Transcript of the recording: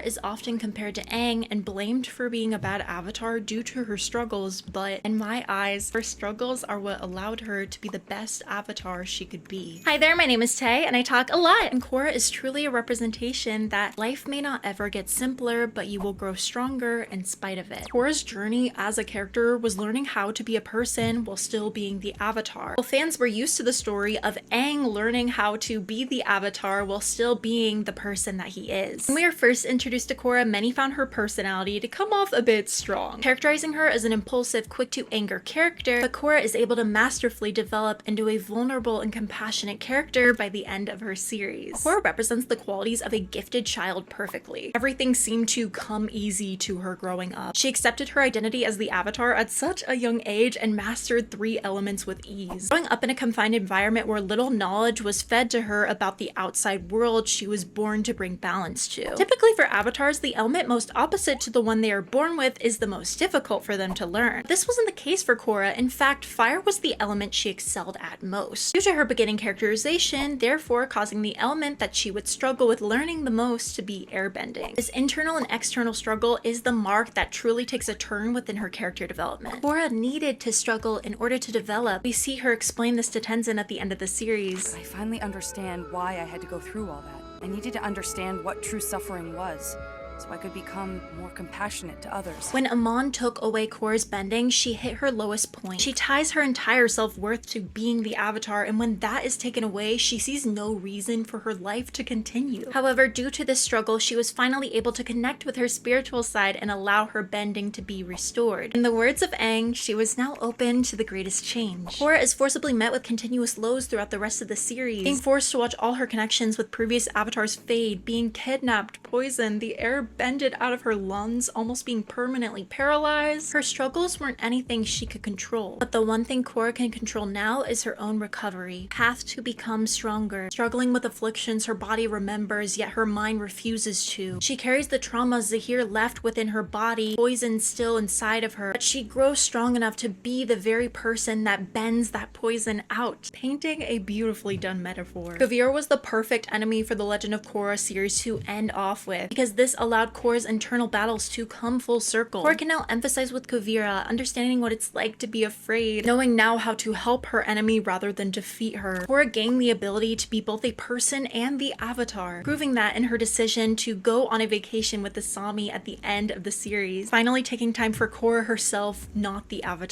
Korra is often compared to Aang and blamed for being a bad avatar due to her struggles, but in my eyes, her struggles are what allowed her to be the best avatar she could be. Hi there, my name is Tay, and I talk a lot, and Korra is truly a representation that life may not ever get simpler, but you will grow stronger in spite of it. Korra's journey as a character was learning how to be a person while still being the avatar. Well, fans were used to the story of Aang learning how to be the avatar while still being the person that he is. When we were first introduced to Korra, many found her personality to come off a bit strong, characterizing her as an impulsive, quick to anger character, but Korra is able to masterfully develop into a vulnerable and compassionate character by the end of her series. Korra represents the qualities of a gifted child perfectly. Everything seemed to come easy to her growing up. She accepted her identity as the avatar at such a young age and mastered 3 elements with ease. Growing up in a confined environment where little knowledge was fed to her about the outside world, she was born to bring balance to. Typically for avatars, the element most opposite to the one they are born with is the most difficult for them to learn. This wasn't the case for Korra. In fact, fire was the element she excelled at most, due to her beginning characterization, therefore causing the element that she would struggle with learning the most to be airbending. This internal and external struggle is the mark that truly takes a turn within her character development. Korra needed to struggle in order to develop. We see her explain this to Tenzin at the end of the series. I finally understand why I had to go through all that. I needed to understand what true suffering was, so I could become more compassionate to others. When Amon took away Korra's bending, she hit her lowest point. She ties her entire self-worth to being the avatar, and when that is taken away, she sees no reason for her life to continue. However, due to this struggle, she was finally able to connect with her spiritual side and allow her bending to be restored. In the words of Aang, she was now open to the greatest change. Korra is forcibly met with continuous lows throughout the rest of the series, being forced to watch all her connections with previous avatars fade, being kidnapped, poisoned, the air bended out of her lungs, almost being permanently paralyzed. Her struggles weren't anything she could control, but the one thing Korra can control now is her own recovery, path to become stronger. Struggling with afflictions her body remembers, yet her mind refuses to. She carries the trauma Zahir left within her body, poison still inside of her, but she grows strong enough to be the very person that bends that poison out, painting a beautifully done metaphor. Kuvira was the perfect enemy for the Legend of Korra series to end off with, because this allowed Korra's internal battles to come full circle. Korra can now emphasize with Kuvira, understanding what it's like to be afraid, knowing now how to help her enemy rather than defeat her. Korra gained the ability to be both a person and the avatar, proving that in her decision to go on a vacation with the Sami at the end of the series, finally taking time for Korra herself, not the avatar.